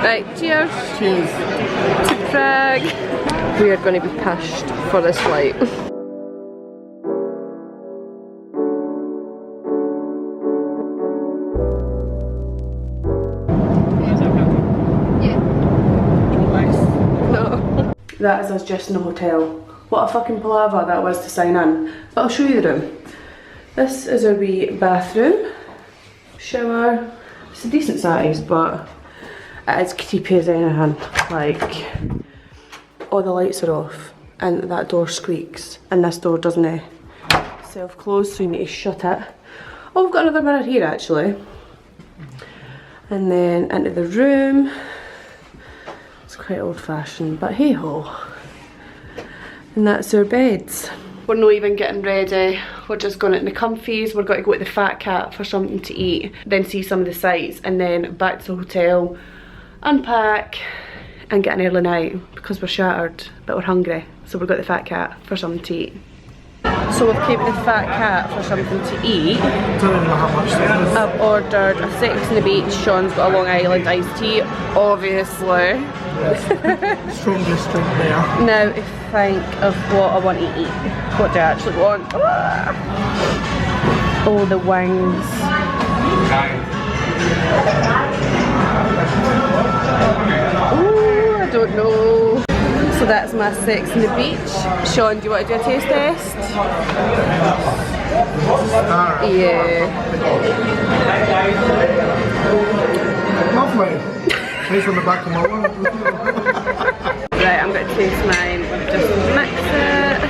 Right, cheers. Cheers. To Prague. We are going to be pushed for this flight. No. That is us just in the hotel. What a fucking palaver that was to sign in. But I'll show you the room. This is our wee bathroom. Shower. It's a decent size, but it is creepy as anything. Like, all the lights are off and that door squeaks and this door doesn't self-close, so you need to shut it. Oh, we've got another mirror here actually. And then into the room. It's quite old-fashioned, but hey ho. And that's our beds. We're not even getting ready. We're just going in the comfies. We're going to go to the Fat Cat for something to eat, then see some of the sights, and then back to the hotel, unpack, and get an early night because we're shattered, but we're hungry. So we're going to the Fat Cat for something to eat. So we've came to the Fat Cat for something to eat. Don't even know how much that is. I've ordered a Sex on the Beach. Sean's got a Long Island iced tea, obviously. Yes. Strongest drink there. Now think of what I want to eat. What do I actually want? Oh, the wings. Oh, I don't know. So that's my Sex on the Beach. Sean, do you want to do a taste test? Yeah. Lovely. Nice on the back of my one. Right, I'm going to taste mine. Just mix it.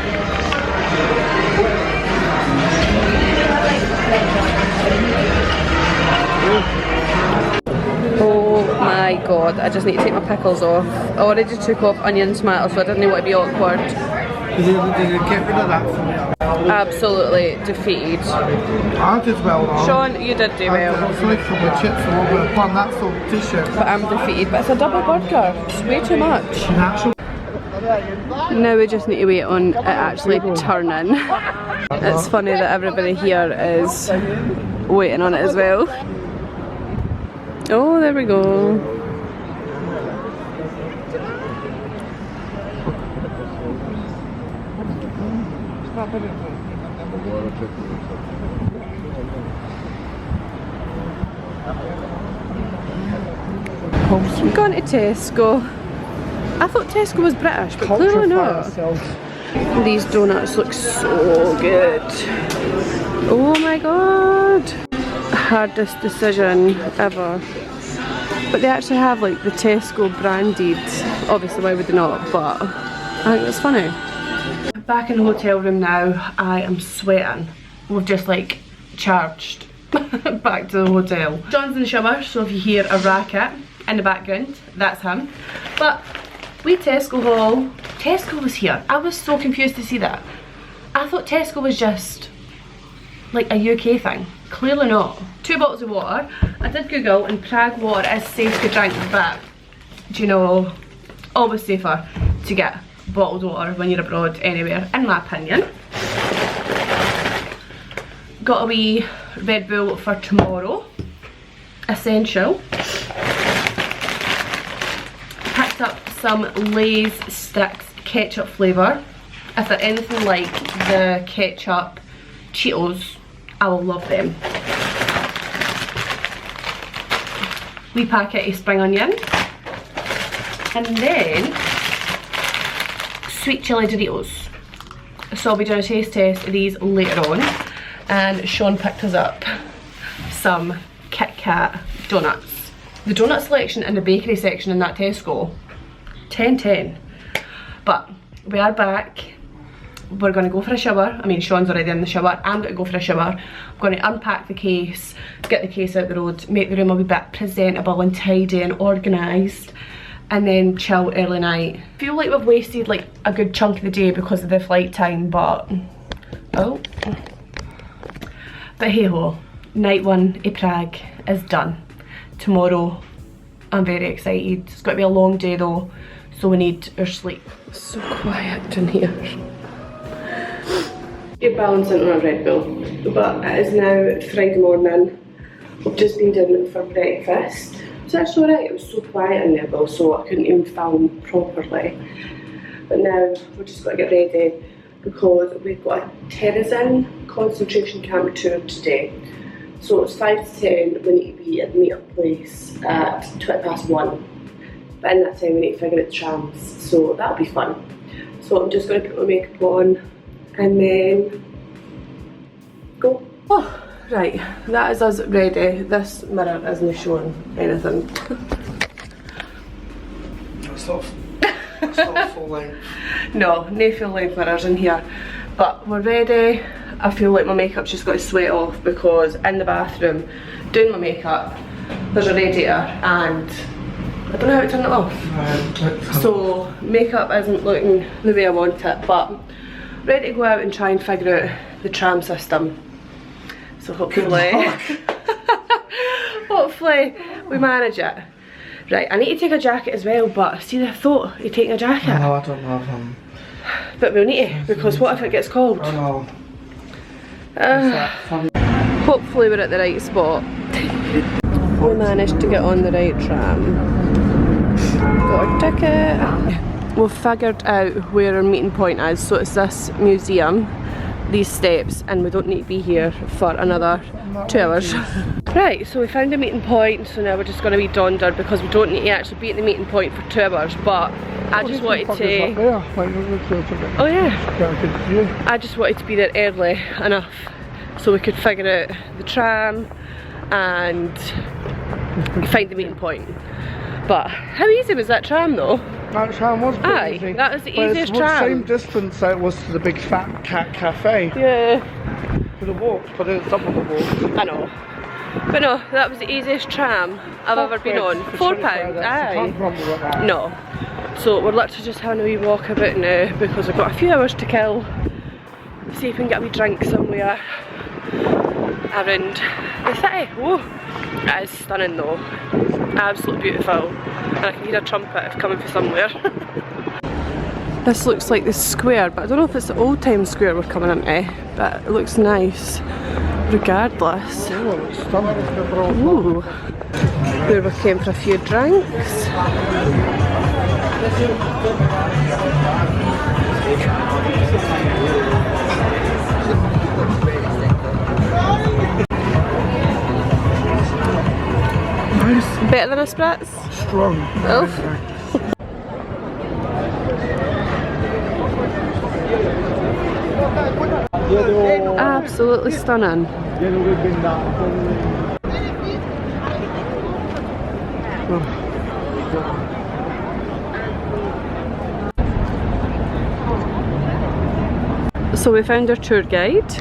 Oh my god, I just need to take my pickles off. I already took off onion tomato, so I didn't want to be awkward. Did you get rid of that for me? Absolutely defeated. I did well though. Sean, you did do well. It's like from the chips a little bit of fun, that's all t-shirt. But I'm defeated. But it's a double burger. It's way too much. Natural. Now we just need to wait on it actually turning. It's funny that everybody here is waiting on it as well. Oh, there we go. I'm going to Tesco. I thought Tesco was British, but clearly not. These donuts look so good. Oh my god. Hardest decision ever. But they actually have like the Tesco branded. Obviously, why would they not? But I think it's funny. Back in the hotel room now. I am sweating. We've just like charged back to the hotel. John's in the shower, so if you hear a racket in the background, that's him. But we Tesco haul. Tesco was here. I was so confused to see that. I thought Tesco was just like a UK thing. Clearly not. 2 bottles of water. I did Google and Prague water is safe to drink, but do you know, always safer to get bottled water when you're abroad anywhere, in my opinion. Got a wee Red Bull for tomorrow. Essential. Picked up some Lay's sticks ketchup flavour. If they're anything like the ketchup Cheetos, I will love them. Wee packet of spring onion. And then sweet chilli Doritos. So I'll be doing a taste test of these later on. And Sean picked us up some Kit Kat donuts. The donut selection in the bakery section in that Tesco, 10/10. But we are back. We're going to go for a shower. I mean, Sean's already in the shower. I'm going to go for a shower. I'm going to unpack the case, get the case out the road, make the room a wee bit presentable and tidy and organised, and then chill early night. I feel like we've wasted like a good chunk of the day because of the flight time, but hey ho, night 1 in Prague is done. Tomorrow, I'm very excited. It's going to be a long day though, so we need our sleep. It's so quiet in here. You're balancing on a Red Bull, but it is now Friday morning. We've just been doing for breakfast. It's actually alright. It was so quiet in there though, so I couldn't even film properly. But now we're just got to get ready because we've got a terrorism concentration camp tour today. So it's 5 to 10, we need to be at the meet-up place at 1:20. But in that time we need to figure out the trams, so that'll be fun. So I'm just going to put my makeup on and then go. Oh, right, that is us ready. This mirror isn't showing anything. It's not full length. No full length mirrors in here. But we're ready. I feel like my makeup's just got to sweat off because in the bathroom, doing my makeup, there's a radiator and I don't know how to turn it off. So makeup isn't looking the way I want it, but ready to go out and try and figure out the tram system. So hopefully, hopefully we manage it. Right, I need to take a jacket as well, but see the thought of taking a jacket. No, I don't have them. But we'll need to, because what if it gets cold? I know. Hopefully we're at the right spot. We managed to get on the right tram. Got our ticket. We've figured out where our meeting point is, so it's this museum, these steps, and we don't need to be here for another 2 hours. Right, so we found a meeting point, so now we're just going to be dondered because we don't need to actually be at the meeting point for 2 hours, but I just wanted to... Oh yeah. I just wanted to be there early enough so we could figure out the tram and find the meeting point. But how easy was that tram though? That tram was pretty easy. That was the easiest tram. Same distance that it was to the big fat cat cafe. Yeah. For the walk, but it's up on the walk. I know. But no, that was the easiest tram I've ever been on. £4, aye. No. So we're literally just having a wee walk about now because we've got a few hours to kill. See if we can get a wee drink somewhere around the city. Whoa. It is stunning though. Absolutely beautiful. And I can hear a trumpet coming from somewhere. This looks like the square, but I don't know if it's the old time square we're coming into, but it looks nice regardless. Oh, it's stunning. Ooh. Where we came for a few drinks. Nice. Better than a spritz? Strong. Oh. Absolutely stunning. So we found our tour guide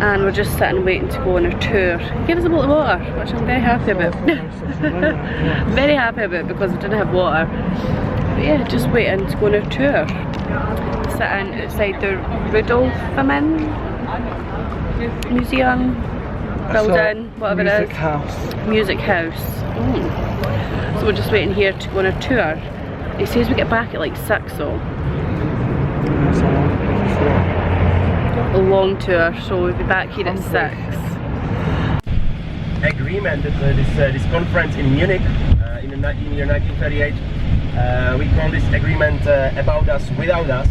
and we're just sitting waiting to go on our tour. He gave us a bottle of water, which I'm very happy about. Very happy about because we didn't have water. But yeah, just waiting to go on our tour. Sitting outside the Rudolphiman Museum building, whatever it is. Music house. Music house. So we're just waiting here to go on our tour. He says we get back at like 6 though. A long tour, so we'll be back here at 6. Agreement that this conference in Munich in the year 1938. We call this agreement about us without us.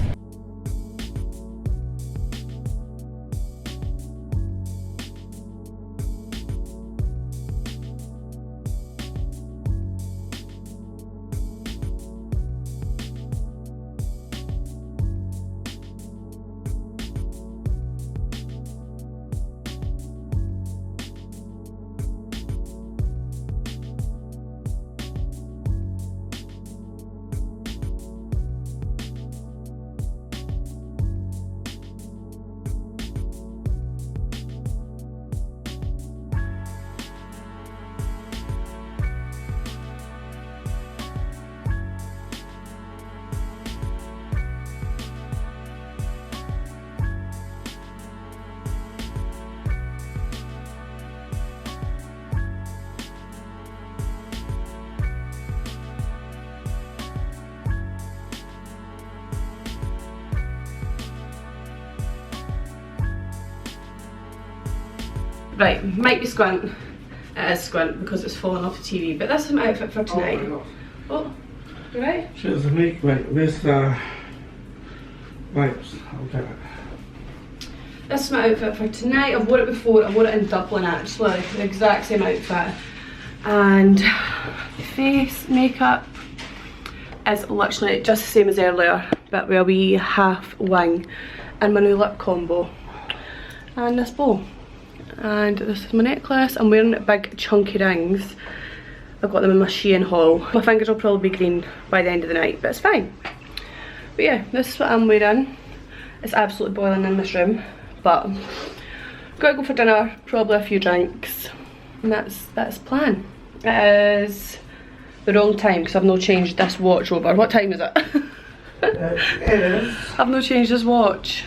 Right, might be squint. It is squint because it's falling off the TV, but this is my outfit for tonight. Oh, you right? Cheers, mate. Right, where's the wipes? I'll get it. This is my outfit for tonight. I've worn it before. I wore it in Dublin actually, the exact same outfit. And face makeup is literally just the same as earlier, but with a wee half wing and my new lip combo. And this bow. And this is my necklace. I'm wearing big chunky rings. I've got them in my Shein haul. My fingers will probably be green by the end of the night, but it's fine. But yeah, this is what I'm wearing. It's absolutely boiling in this room, but gotta go for dinner, probably a few drinks, and that's the plan. It is the wrong time because I've not changed this watch over. What time is it? It is. I've not changed this watch.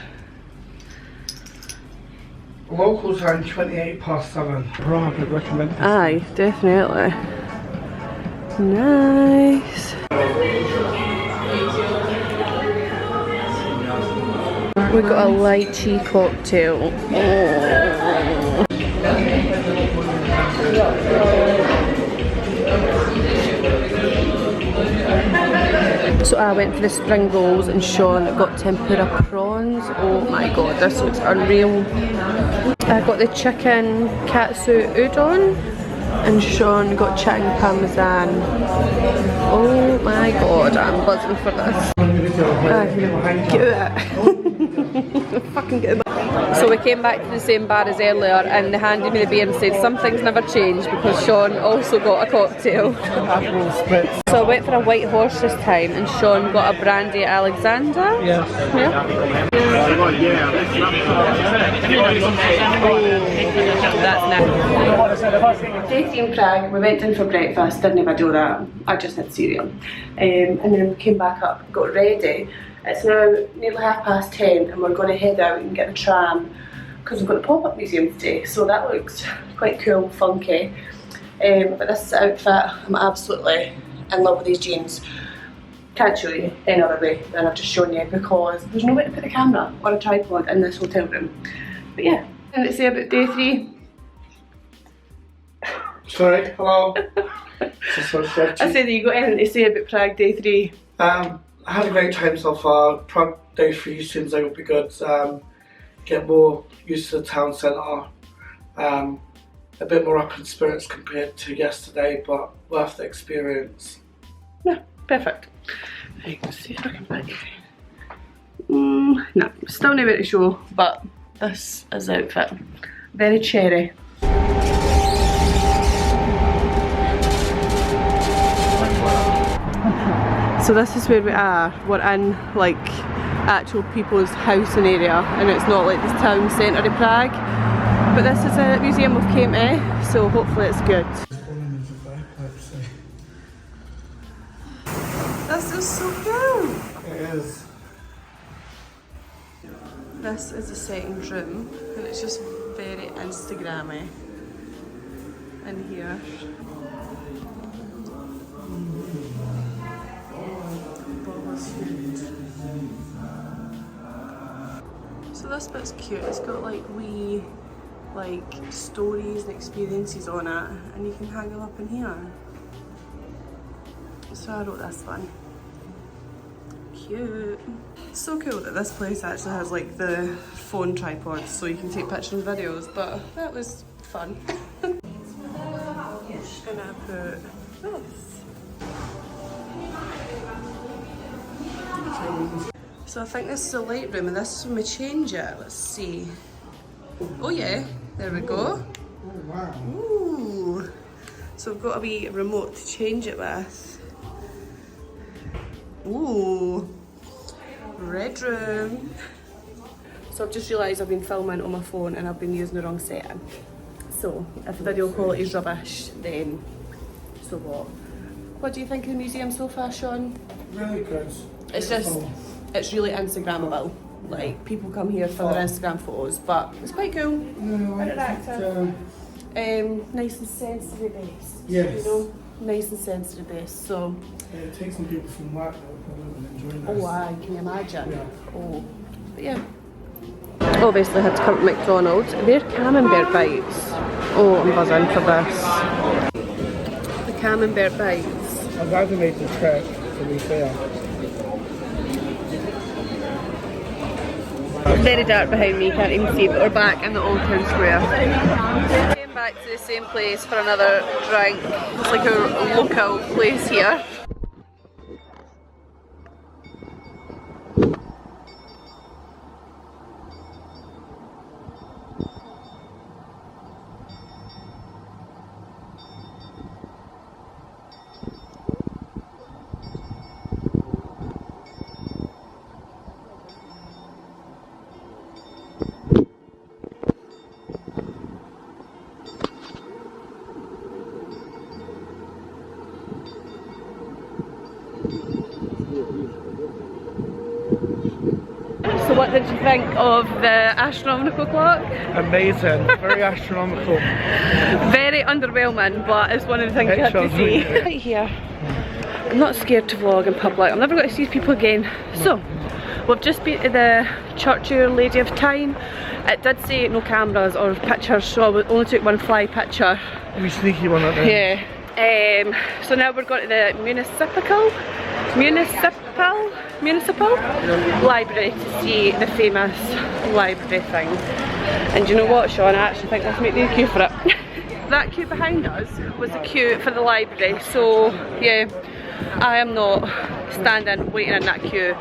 Local time 7:28. Prague, I'd recommend it. Aye, definitely. Nice. We got a lychee cocktail. Oh. So I went for the spring rolls and Sean got tempura prawns. Oh my god, this looks unreal. I got the chicken katsu udon and Sean got chicken parmesan. Oh my god, I'm buzzing for this. Get it. Fucking get it. So we came back to the same bar as earlier and they handed me the beer and said some things never change because Sean also got a cocktail. So I went for a white horse this time and Sean got a brandy Alexander. Yes. Yeah. That's nice. Day 3 in Prague, we went in for breakfast, didn't video that, I just had cereal. And then we came back up, got ready. It's now nearly 10:30 and we're going to head out and get the tram because we've got the pop-up museum today, so that looks quite cool, funky. But this outfit, I'm absolutely in love with these jeans. Can't show you any other way than I've just shown you because there's no way to put the camera or a tripod in this hotel room. But yeah, and let's say about day 3. Sorry, hello. I said, you got anything to say about Prague day 3? I had a great time so far. Prague day 3 seems like it'll be good. Get more used to the town centre. A bit more up in spirits compared to yesterday, but worth the experience. Yeah, perfect. Right, let's see if I can pick. No, still nowhere to show, but this is the outfit. Very cherry. So this is where we are. We're in like actual people's housing area and it's not like this town centre of Prague. But this is a museum we've came to, so hopefully it's good. This is so cool! It is. This is the second room and it's just very Instagrammy in here. So this bit's cute, it's got like wee stories and experiences on it and you can hang them up in here. So I wrote this one. Cute. It's so cool that this place actually has like the phone tripods so you can take pictures and videos, but that was fun. And I put this. So I think this is the light room and this is when we change it. Let's see. Oh yeah, there we go. Oh wow. Ooh. So we've got a wee remote to change it with. Ooh. Red room. So I've just realised I've been filming on my phone and I've been using the wrong setting. So if the video quality is rubbish, then so what? What do you think of the museum so far, Sean? Really good. It's just, it's really Instagrammable. Like, people come here for their Instagram photos, but it's quite cool. Interactive. Nice and sensory based. Yes. You know, nice and sensory based. So. Yeah, it takes some people from work that enjoy this. Oh, aye, can you imagine? Yeah. Oh, but yeah. Obviously, I had to come to McDonald's. They're camembert bites. Oh, I'm buzzing for this. The camembert bites. I'm glad they made the trek, to be fair. Very dark behind me, can't even see, but we're back in the Old Town Square. We came back to the same place for another drink. It's like a local place here. So what did you think of the astronomical clock? Amazing, very astronomical. Very underwhelming, but it's one of the things you have to see. Right here. I'm not scared to vlog in public. I'm never going to see people again. So, we've just been to the Church of Our Lady of Tyne. It did say no cameras or pictures, so I only took one fly picture. A wee sneaky one at the end. Yeah. So now we're going to the municipal library to see the famous library thing. And you know what, Sean, I actually think let's make the queue for it. That queue behind us was the queue for the library, so yeah, I am not standing waiting in that queue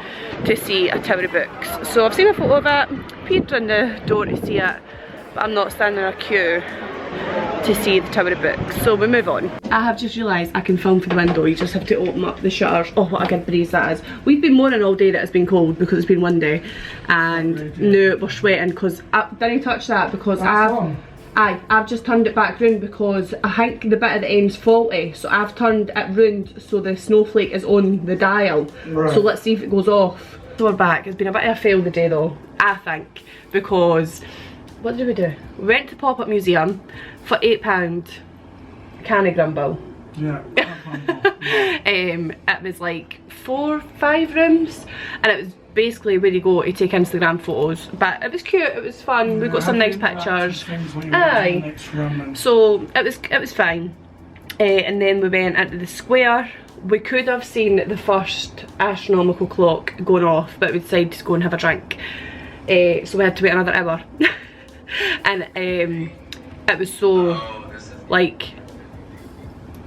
to see a tower of books. So I've seen a photo of it, peered in the door to see it, but I'm not standing in a queue to see the tower of books, so we move on. I have just realised I can film from the window, you just have to open up the shutters. Oh, what a good breeze that is. We've been moaning all day that it's been cold because it's been windy, and no, we're sweating because didn't touch that because I've just turned it back round because I think the bit at the end's faulty, so I've turned it round so the snowflake is on the dial. Right. So let's see if it goes off. So we're back. It's been a bit of a fail the day though, I think, because what did we do? We went to Pop-Up Museum for £8, canny grumble. Yeah. It was like 4-5 rooms, and it was basically where you go to take Instagram photos, but it was cute, it was fun, yeah, we got some nice pictures. Aye. So it was fine. And then we went into the square. We could have seen the first astronomical clock going off, but we decided to go and have a drink. So we had to wait another hour. And it was so like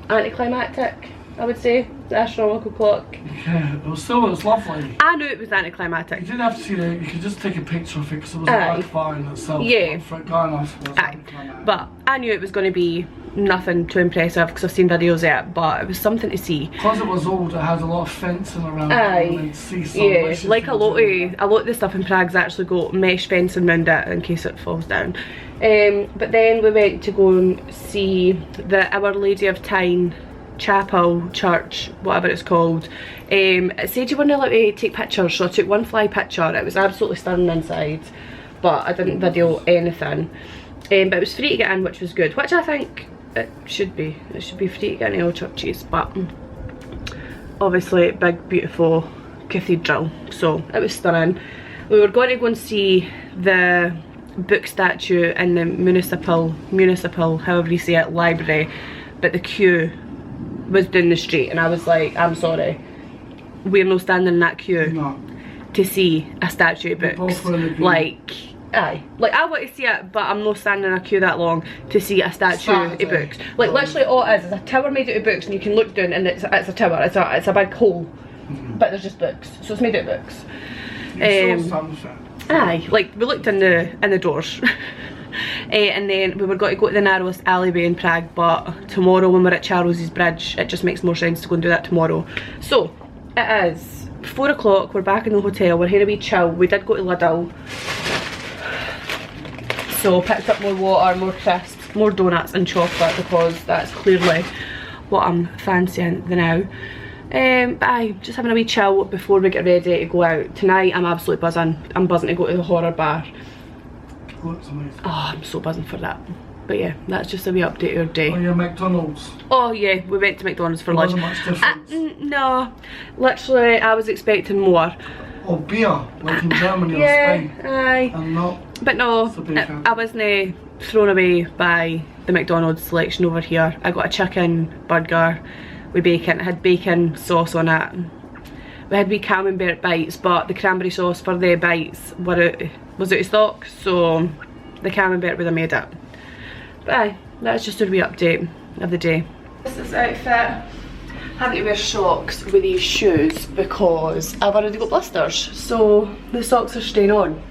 anticlimactic, I would say, the astronomical clock. Yeah, it was lovely. I knew it was anticlimactic. You didn't have to see it, you could just take a picture of it because it was a black fire in itself. Yeah. For a guy enough, it was anticlimactic. But I knew it was going to be nothing too impressive because I've seen videos of it, but it was something to see. Because it was old, it had a lot of fencing around it and see some. Yeah, like a lot of the stuff in Prague's actually got mesh fencing around it in case it falls down. But then we went to go and see the Our Lady of Tyne chapel, church, whatever it's called. It said you weren't allowed to take pictures, so I took one fly picture. It was absolutely stunning inside, but I didn't video anything. But it was free to get in, which was good, which I think it should be. It should be free to get in all churches, but obviously big beautiful cathedral, so it was stunning. We were going to go and see the book statue in the municipal, however you say it, library, but the queue was down the street, and I was like, I'm sorry, we're not standing in that queue to see a statue of books. Like, aye, like I want to see it, but I'm not standing in a queue that long to see a statue of books. Like literally all it is a tower made out of books, and you can look down and it's a tower, it's a big hole, but there's just books, so it's made out of books. Aye, like we looked in the doors. And then we were going to go to the narrowest alleyway in Prague, but tomorrow when we're at Charles's Bridge it just makes more sense to go and do that tomorrow. So it is 4 o'clock, we're back in the hotel, we're here a wee chill. We did go to Lidl, so picked up more water, more crisps, more donuts and chocolate because that's clearly what I'm fancying the now. But aye, just having a wee chill before we get ready to go out. Tonight I'm absolutely buzzing. I'm buzzing to go to the horror bar. Oh, I'm so buzzing for that. But yeah, that's just a wee update of our day. Oh yeah, McDonald's. Oh yeah, we went to McDonald's for lunch. Wasn't much difference. No, literally I was expecting more. Oh, beer, like in Germany or yeah, Spain. aye. And not. But no, I thrown away by the McDonald's selection over here. I got a chicken burger with bacon. It had bacon sauce on it. We had wee camembert bites, but the cranberry sauce for the bites was out of stock, so the camembert would have made it. But aye, that's just a wee update of the day. This is outfit. Having to wear socks with these shoes because I've already got blisters, so the socks are staying on.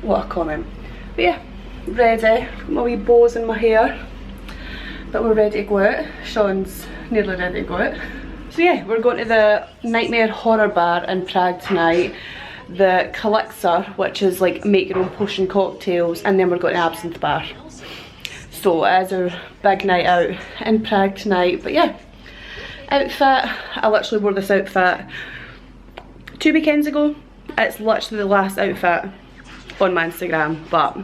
What a comment. But yeah, ready. Got my wee bows in my hair, but we're ready to go out. Sean's nearly ready to go out. So yeah, we're going to the Nightmare Horror Bar in Prague tonight. The Elixir, which is like make your own potion cocktails, and then we're going to Absinthe Bar. So it is our big night out in Prague tonight. But yeah, outfit. I literally wore this outfit 2 weekends ago. It's literally the last outfit on my Instagram, but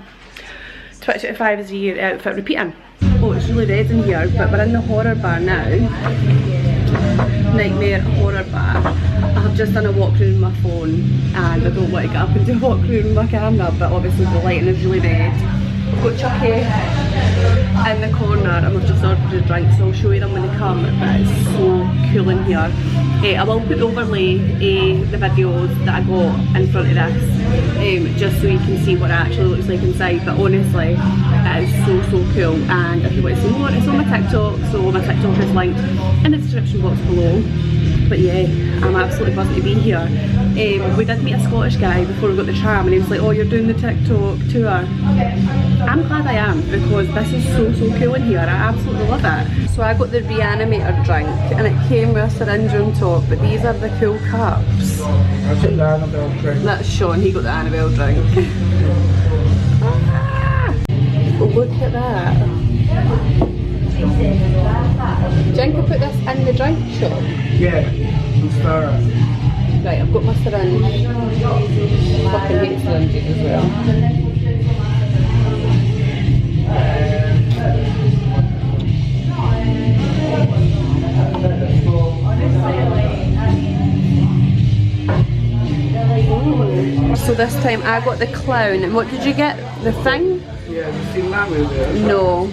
2025 is a year outfit repeating. Oh, it's really red in here, but we're in the horror bar now. Nightmare Horror Bar. I have just done a walk through with my phone and I don't want to get up and do a walk through with my camera, but obviously the lighting is really red. We've got Chucky in the corner and we've just ordered a drink, so I'll show you them when they come, but it's so cool in here. I will put overlay the videos that I got in front of this, just so you can see what it actually looks like inside, but honestly it is so cool. And if you want to see more, it's on my TikTok, so my TikTok is linked in the description box below. But yeah, I'm absolutely buzzing to be here. We did meet a Scottish guy before we got the tram and he was like, oh, you're doing the TikTok tour. I'm glad I am, because this is so cool in here. I absolutely love it. So I got the Reanimator drink and it came with a syringe on top, but these are the cool cups. I took the Annabelle drink. That's Sean, he got the Annabelle drink. Ah, look at that. Do you think I put this in the drink shop? Yeah, and stir it. Right, I've got my syringe. Fucking hate syringes as well. So this time I got the clown, and what did you get? The thing? Yeah, have you seen that movie? No.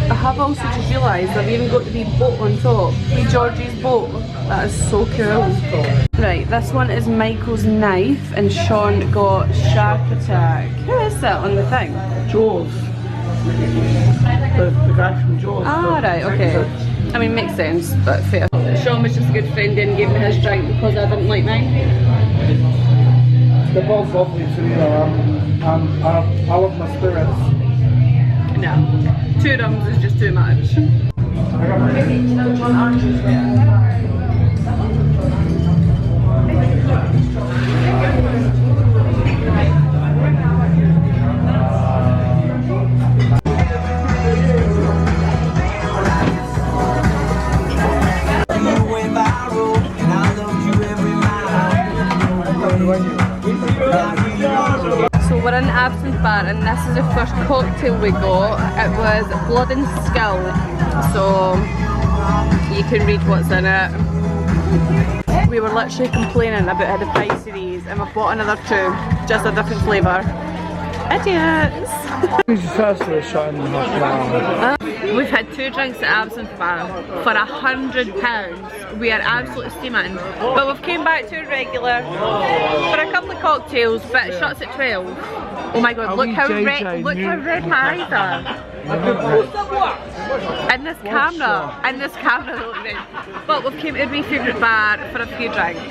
I have also just realised I've even got the wee boat on top. Wee Georgie's boat. That is so cool. Right, this one is Michael's knife and Sean got Shark Attack. Who is that on the thing? Jaws. The guy from Jaws. Ah, right, okay. I mean, makes sense, but fair. Sean was just a good friend and gave me his drink because I didn't like mine. They're both lovely too, I love my spirits. No, 2 rums is just too much. So we're in Absinthe Bar and this is the first cocktail we got. It was Blood and Skill, so you can read what's in it. We were literally complaining about how the price of these and we've bought another 2, just a different flavour. Idiots! We've had 2 drinks at Absinthe Bar for £100. We are absolutely steaming. But we've came back to a regular for a couple of cocktails, but it shuts at 12. Oh my god, look how red my eyes are. In this camera they look red. But we've came to my favourite bar for a few drinks.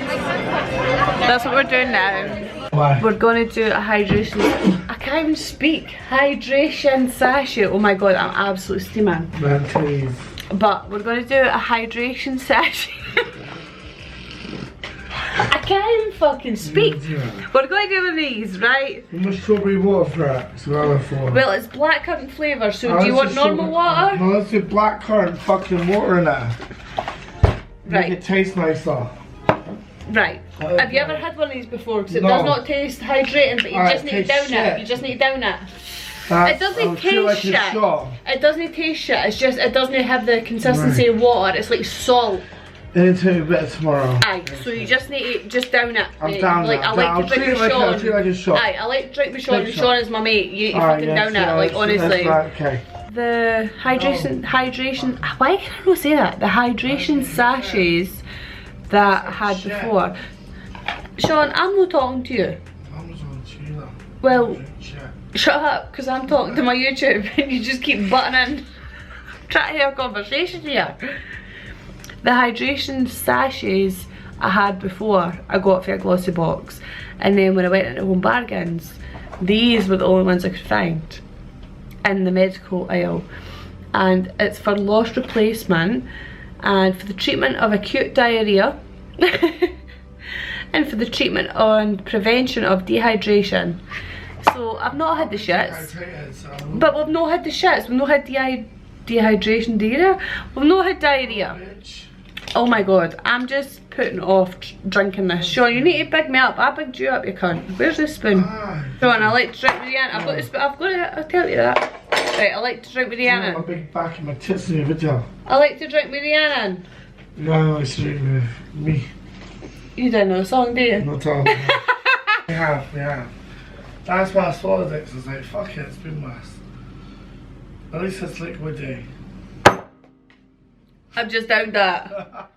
That's what we're doing now. Why? We're going to do a hydration, I can't even speak, hydration sachet. Oh my god, I'm absolutely steaming. Man, please. But we're going to do a hydration sachet. I can't even fucking speak. We're going to do one of these, right? You must strawberry water for it. It's another one. Well, it's blackcurrant flavour, so do you want normal water? No, let's do blackcurrant fucking water in it. Right. Make it taste nicer. Right. Have you ever had one of these before? Because it does not taste hydrating, but you just need to down it. You just need to down it. It doesn't taste shit. It doesn't taste shit. It's just, it doesn't have the consistency of water. It's like salt. It'll take me better tomorrow. Aye, so you just need to just down it. I'm down like, now. I like I'll to drink treat it with like Sean. I'll treat it like a shot. Aye, I like to drink with Sean, Big and shot. Sean is my mate. You Alright, fucking yes, down yeah, it, like that's honestly. right, okay. The hydration, why can I not say that? The hydration sachets that I had before. Sean, I'm not talking to you. I'm just on to you though. Well, shut up, because I'm talking to my YouTube and you just keep butting in. Trying to have a conversation here. The hydration sachets I had before, I got for a glossy box. And then when I went into Home Bargains, these were the only ones I could find in the medical aisle. And it's for loss replacement and for the treatment of acute diarrhea and for the treatment and prevention of dehydration. So I've not had the shits, but we've not had the shits, we've not had dehydration, diarrhea, we've not had diarrhea. Oh my god, I'm just putting off drinking this. Sean, you need to big me up. I bigged you up, you cunt. Where's the spoon? Sean, I like to drink with the ant. I've got the spoon. I've got it. I'll tell you that. Right, I like to drink with the ant. A big back of my tits in your video. I like to drink with the ant. No, I like to drink with me. You don't know the song, do you? Not all. We have. That's why I swallowed it, because I was like, fuck it, it's been worse. At least it's liquidy. I've just downed that.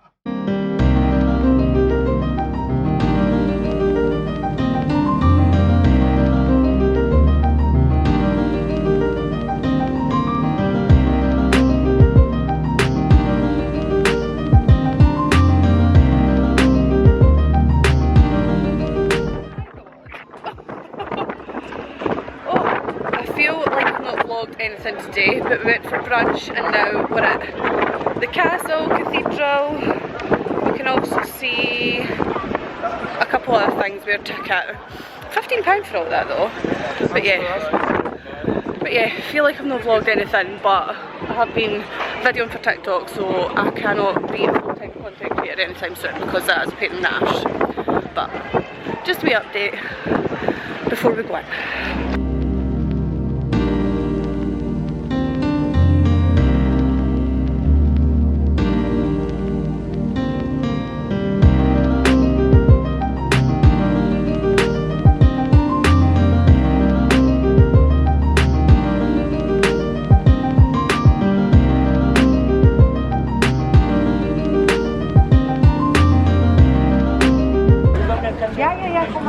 Anything today, but we went for brunch and now we're at the castle, cathedral. We can also see a couple of things we ticket. £15 for all that though. But yeah, I feel like I've not vlogged anything, but I have been videoing for TikTok, so I cannot be a full-time content creator anytime soon because that is a pain in the arse. But just a wee update before we go in.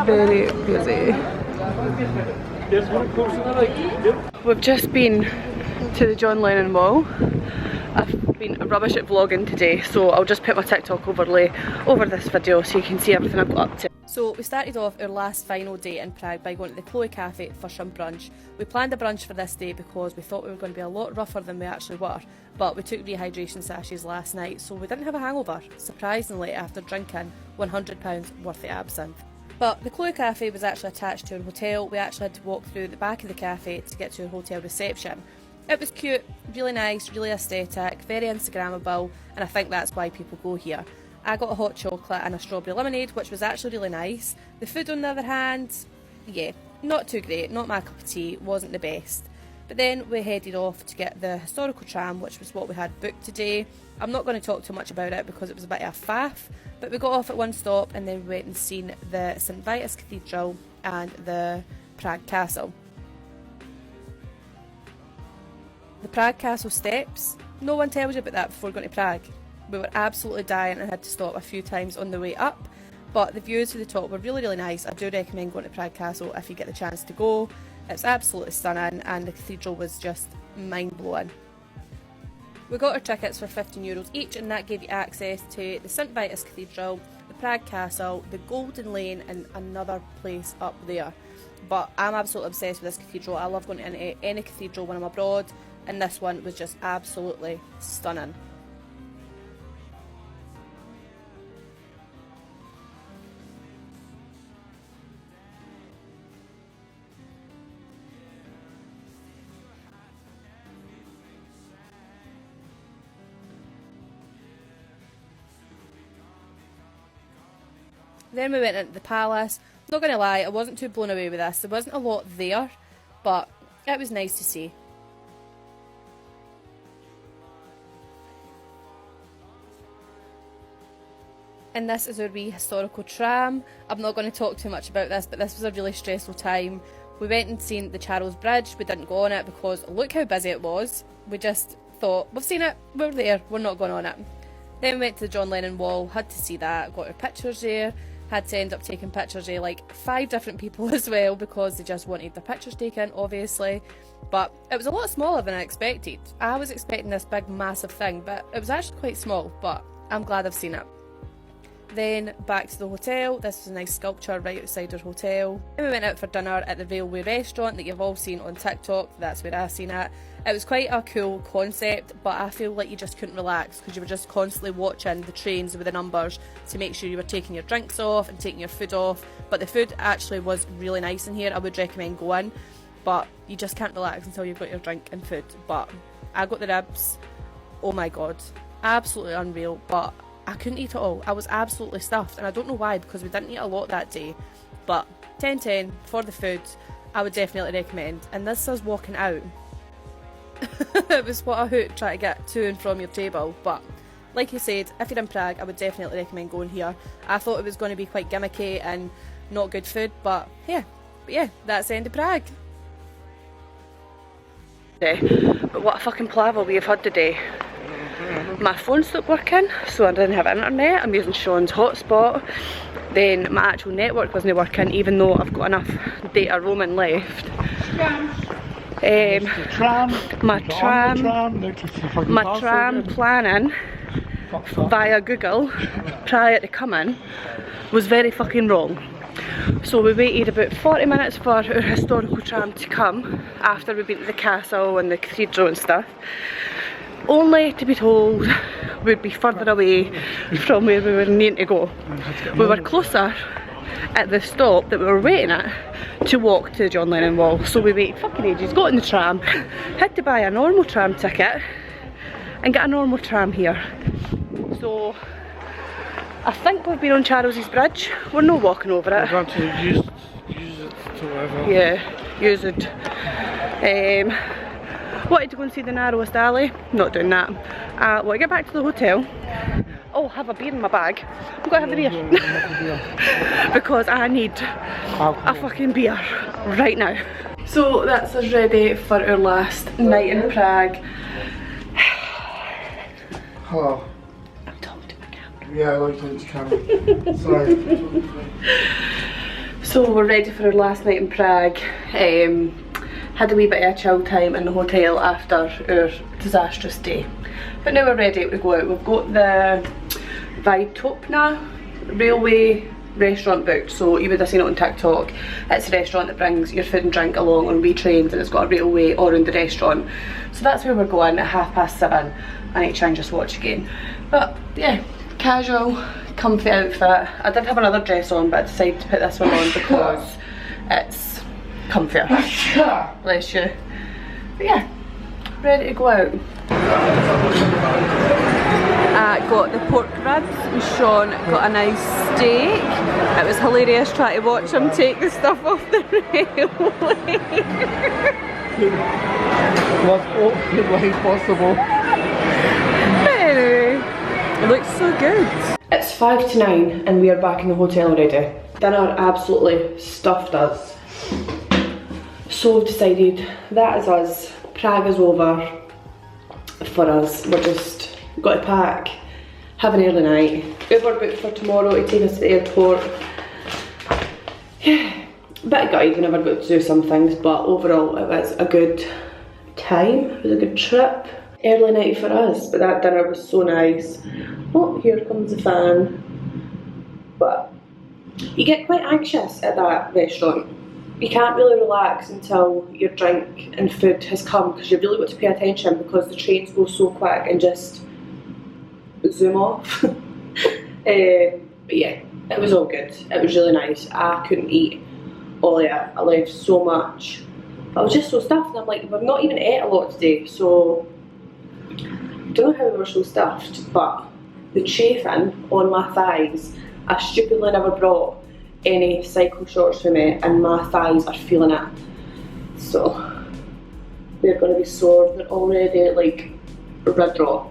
Very busy. We've just been to the John Lennon Wall. I've been rubbish at vlogging today, so I'll just put my TikTok overlay over this video so you can see everything I've got up to. So we started off our last final day in Prague by going to the Chloe Cafe for some brunch. We planned a brunch for this day because we thought we were going to be a lot rougher than we actually were, but we took rehydration sachets last night, so we didn't have a hangover, surprisingly, after drinking £100 worth of absinthe. But the Chloe Cafe was actually attached to our hotel. We actually had to walk through the back of the cafe to get to our hotel reception. It was cute, really nice, really aesthetic, very Instagrammable, and I think that's why people go here. I got a hot chocolate and a strawberry lemonade, which was actually really nice. The food, on the other hand, yeah, not too great, not my cup of tea, wasn't the best. But then we headed off to get the historical tram, which was what we had booked today. I'm not going to talk too much about it because it was a bit of a faff, but we got off at one stop and then we went and seen the St Vitus Cathedral and the Prague Castle. The Prague Castle steps, no one tells you about that before going to Prague. We were absolutely dying and had to stop a few times on the way up, but the views to the top were really, really nice. I do recommend going to Prague Castle if you get the chance to go. It's absolutely stunning and the cathedral was just mind-blowing. We got our tickets for €15 each, and that gave you access to the St Vitus Cathedral, the Prague Castle, the Golden Lane and another place up there. But I'm absolutely obsessed with this cathedral. I love going to any cathedral when I'm abroad, and this one was just absolutely stunning. Then we went into the palace. Not going to lie, I wasn't too blown away with this. There wasn't a lot there, but it was nice to see. And this is our wee historical tram. I'm not going to talk too much about this, but this was a really stressful time. We went and seen the Charles Bridge. We didn't go on it because look how busy it was. We just thought, we've seen it, we're there, we're not going on it. Then we went to the John Lennon Wall, had to see that, got our pictures there, had to end up taking pictures there, like 5 different people as well, because they just wanted their pictures taken, obviously. But it was a lot smaller than I expected. I was expecting this big massive thing, but it was actually quite small, but I'm glad I've seen it. Then back to the hotel. This was a nice sculpture right outside our hotel. Then we went out for dinner at the railway restaurant that you've all seen on TikTok. That's where I seen it. It was quite a cool concept, but I feel like you just couldn't relax because you were just constantly watching the trains with the numbers to make sure you were taking your drinks off and taking your food off. But the food actually was really nice in here. I would recommend going, but you just can't relax until you've got your drink and food. But I got the ribs. Oh my god, absolutely unreal. But I couldn't eat it all. I was absolutely stuffed, and I don't know why, because we didn't eat a lot that day. But 10/10 for the food, I would definitely recommend. And this is walking out. It was what a hoot trying to get to and from your table. But like you said, if you're in Prague, I would definitely recommend going here. I thought it was going to be quite gimmicky and not good food, but yeah, that's the end of Prague. But what a fucking palaver we have had today. My phone stopped working, so I didn't have internet. I'm using Sean's hotspot. Then my actual network wasn't working, even though I've got enough data roaming left. My tram planning via Google prior to coming was very fucking wrong. So we waited about 40 minutes for our historical tram to come after we'd been to the castle and the cathedral and stuff, only to be told we'd be further away from where we were needing to go. We were closer at the stop that we were waiting at to walk to the John Lennon Wall. So we waited fucking ages, got in the tram, had to buy a normal tram ticket and get a normal tram here. So I think we've been on Charles's Bridge. We're not walking over it. We're going to use it to whatever. Yeah, use it. Wanted to go and see the narrowest alley. Not doing that. Want to get back to the hotel. Oh, have a beer in my bag. I'm going to have the beer. Because I need a fucking beer right now. So that's us ready for our last night in Prague. Hello. I'm talking to my camera. Yeah, I like talking to camera. Sorry. So we're ready for our last night in Prague. Had a wee bit of a chill time in the hotel after our disastrous day. But now we're ready to go out. We've got the Vitopna railway restaurant booked, so you would have seen it on TikTok. It's a restaurant that brings your food and drink along on wee trains, and it's got a railway all around the restaurant. So that's where we're going at 7:30. I need to change this watch again. But yeah, casual, comfy outfit. I did have another dress on, but I decided to put this one on because it's comfier. Bless you. But yeah, ready to go out. Got the pork ribs and Sean got a nice steak. It was hilarious trying to watch him take the stuff off the railway. Was awkwardly possible. But anyway, it looks so good. It's 5 to 9 and we are back in the hotel already. Dinner absolutely stuffed us. So we've decided that is us. Prague is over for us. We're just got to pack, have an early night. Uber booked for tomorrow to take us to the airport. Yeah, bit gutted we never got to do some things, but overall it was a good time. It was a good trip. Early night for us, but that dinner was so nice. Oh, here comes the fan. But you get quite anxious at that restaurant. You can't really relax until your drink and food has come, because you've really got to pay attention because the trains go so quick and just zoom off. But yeah, it was all good. It was really nice. I couldn't eat all of it. I left so much. I was just so stuffed, and I'm like, we've not even ate a lot today, so I don't know how we were so stuffed, but the chafing on my thighs, I stupidly never brought any cycle shorts for me, and my thighs are feeling it. So they're going to be sore. They're already like red raw.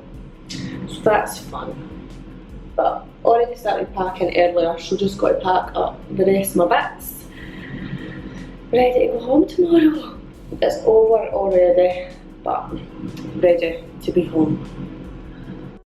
So that's fun. but already started packing earlier, so just got to pack up the rest of my bits. Ready to go home tomorrow. It's over already, but ready to be home.